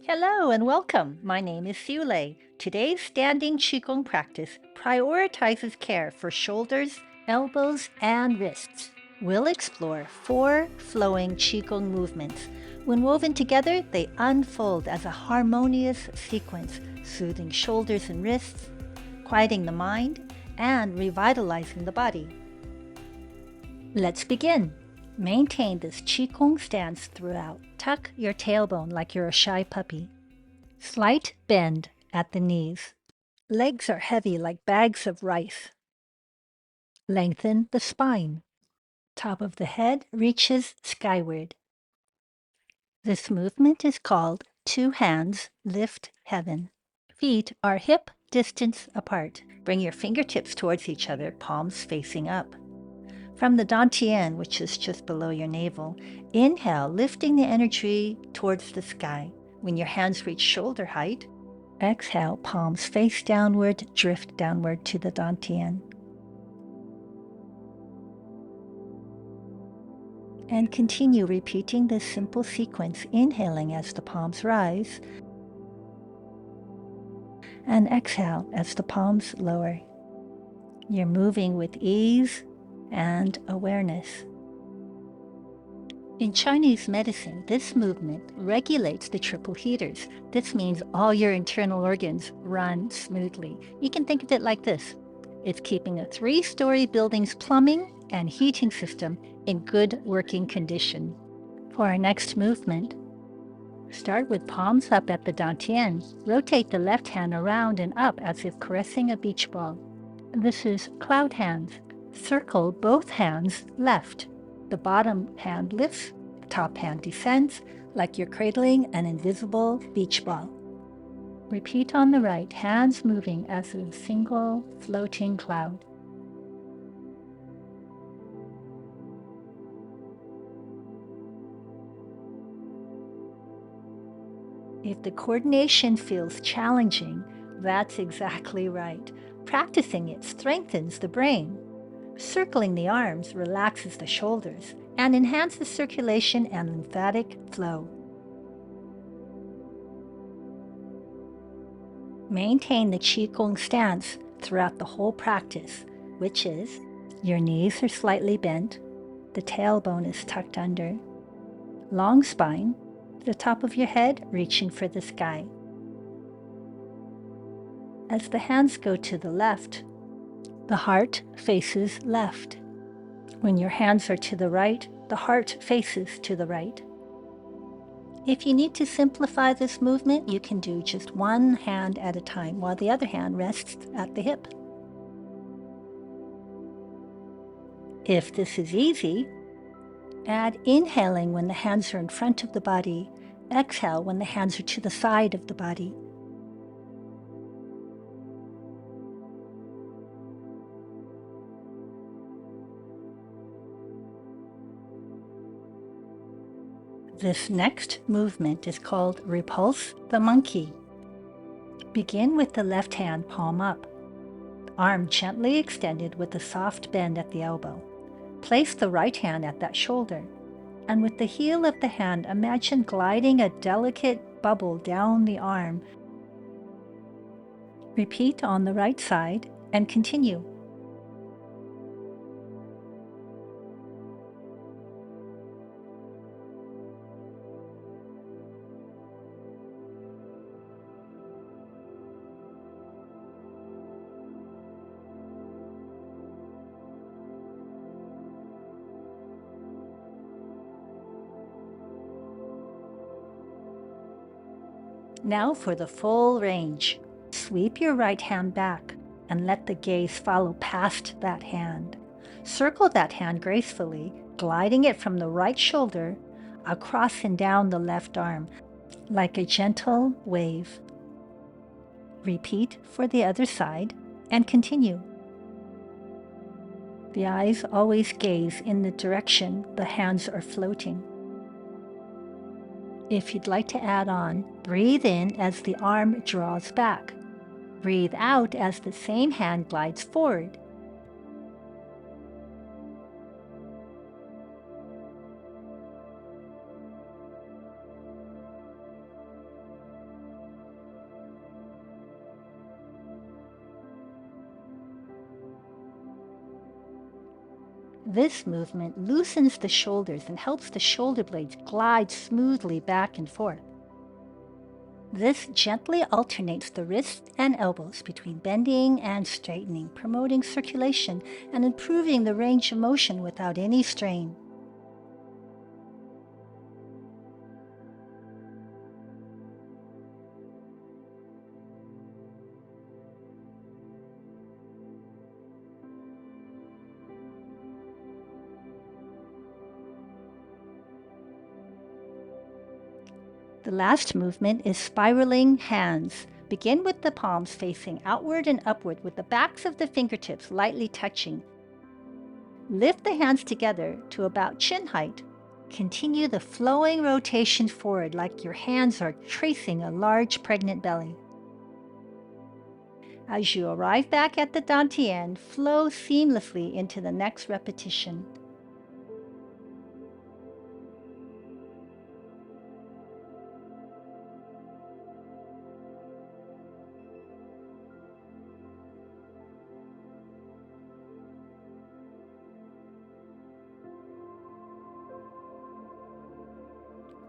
Hello and welcome. My name is Sule. Today's standing Qigong practice prioritizes care for shoulders, elbows, and wrists. We'll explore 4 flowing Qigong movements. When woven together, they unfold as a harmonious sequence, soothing shoulders and wrists, quieting the mind, and revitalizing the body. Let's begin. Maintain this Qigong stance throughout. Tuck your tailbone like you're a shy puppy. Slight bend at the knees. Legs are heavy like bags of rice. Lengthen the spine. Top of the head reaches skyward. This movement is called two hands lift heaven. Feet are hip distance apart. Bring your fingertips towards each other, palms facing up. From the dantian, which is just below your navel, inhale, lifting the energy towards the sky. When your hands reach shoulder height, exhale, palms face downward, drift downward to the dantian. And continue repeating this simple sequence, inhaling as the palms rise, and exhale as the palms lower. You're moving with ease and awareness. In Chinese medicine, this movement regulates the triple heaters. This means all your internal organs run smoothly. You can think of it like this. It's keeping a 3-story building's plumbing and heating system in good working condition. For our next movement, start with palms up at the dantian. Rotate the left hand around and up as if caressing a beach ball. This is cloud hands. Circle both hands left. The bottom hand lifts, the top hand descends, like you're cradling an invisible beach ball. Repeat on the right, hands moving as a single floating cloud. If the coordination feels challenging, that's exactly right. Practicing it strengthens the brain. Circling the arms relaxes the shoulders and enhances circulation and lymphatic flow. Maintain the Qigong stance throughout the whole practice, which is your knees are slightly bent, the tailbone is tucked under, long spine, the top of your head reaching for the sky. As the hands go to the left, the heart faces left. When your hands are to the right, the heart faces to the right. If you need to simplify this movement, you can do just one hand at a time while the other hand rests at the hip. If this is easy, add inhaling when the hands are in front of the body, exhale when the hands are to the side of the body. This next movement is called repulse the monkey. Begin with the left hand palm up, arm gently extended with a soft bend at the elbow. Place the right hand at that shoulder, and with the heel of the hand, imagine gliding a delicate bubble down the arm. Repeat on the right side and continue. Now for the full range. Sweep your right hand back and let the gaze follow past that hand. Circle that hand gracefully, gliding it from the right shoulder across and down the left arm, like a gentle wave. Repeat for the other side and continue. The eyes always gaze in the direction the hands are floating. If you'd like to add on, breathe in as the arm draws back. Breathe out as the same hand glides forward. This movement loosens the shoulders and helps the shoulder blades glide smoothly back and forth. This gently alternates the wrists and elbows between bending and straightening, promoting circulation and improving the range of motion without any strain. The last movement is spiraling hands. Begin with the palms facing outward and upward with the backs of the fingertips lightly touching. Lift the hands together to about chin height. Continue the flowing rotation forward like your hands are tracing a large pregnant belly. As you arrive back at the dantian, flow seamlessly into the next repetition.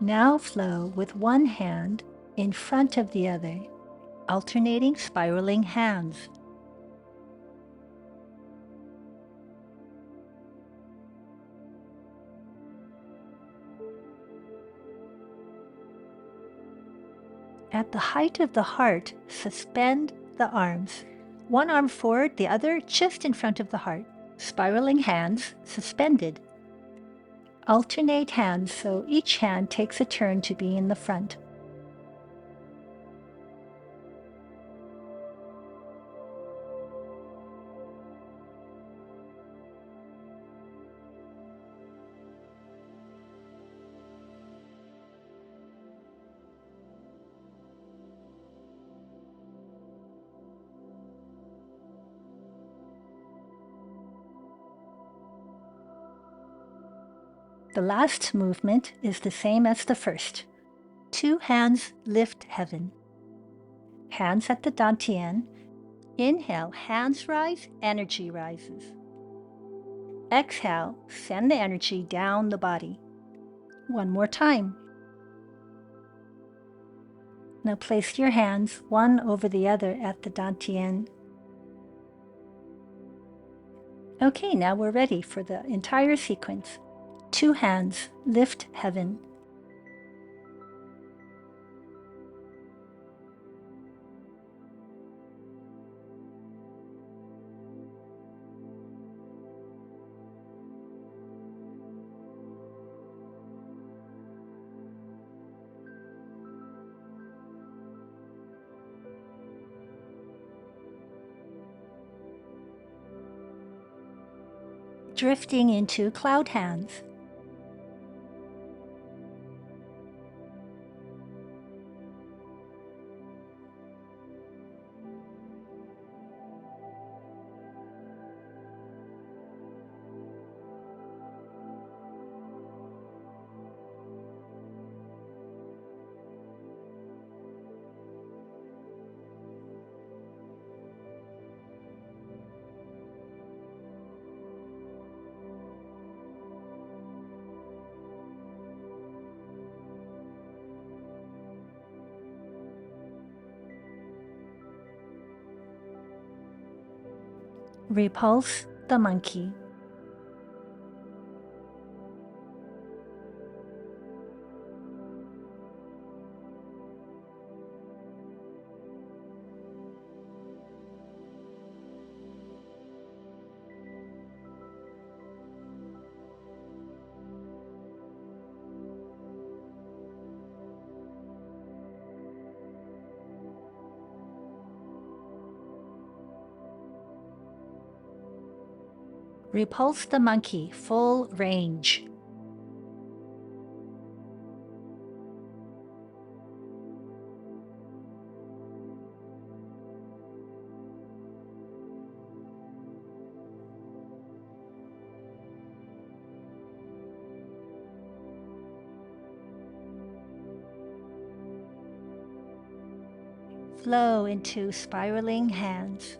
Now flow with one hand in front of the other, alternating spiraling hands. At the height of the heart, suspend the arms. One arm forward, the other just in front of the heart. Spiraling hands suspended. Alternate hands so each hand takes a turn to be in the front. The last movement is the same as the first. Two hands lift heaven. Hands at the dantian. Inhale, hands rise, energy rises. Exhale, send the energy down the body. One more time. Now place your hands one over the other at the dantian. Okay, now we're ready for the entire sequence. Two hands lift heaven. Drifting into cloud hands. Repulse the monkey. Repulse the monkey, full range. Flow into spiraling hands.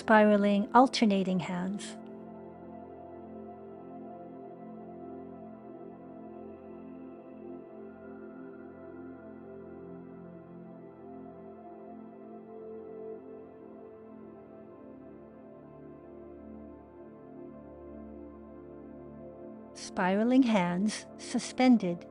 spiraling, alternating hands. Spiraling hands suspended.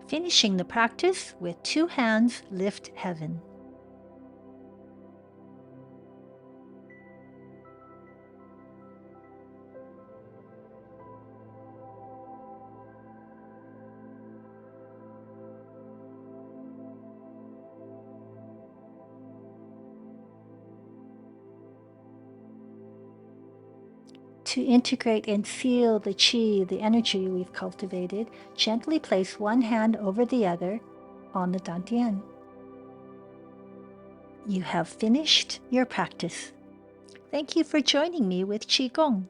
Finishing the practice with 2 hands lift heaven. To integrate and feel the qi, the energy we've cultivated, gently place one hand over the other on the dantian. You have finished your practice. Thank you for joining me with Qi Gong.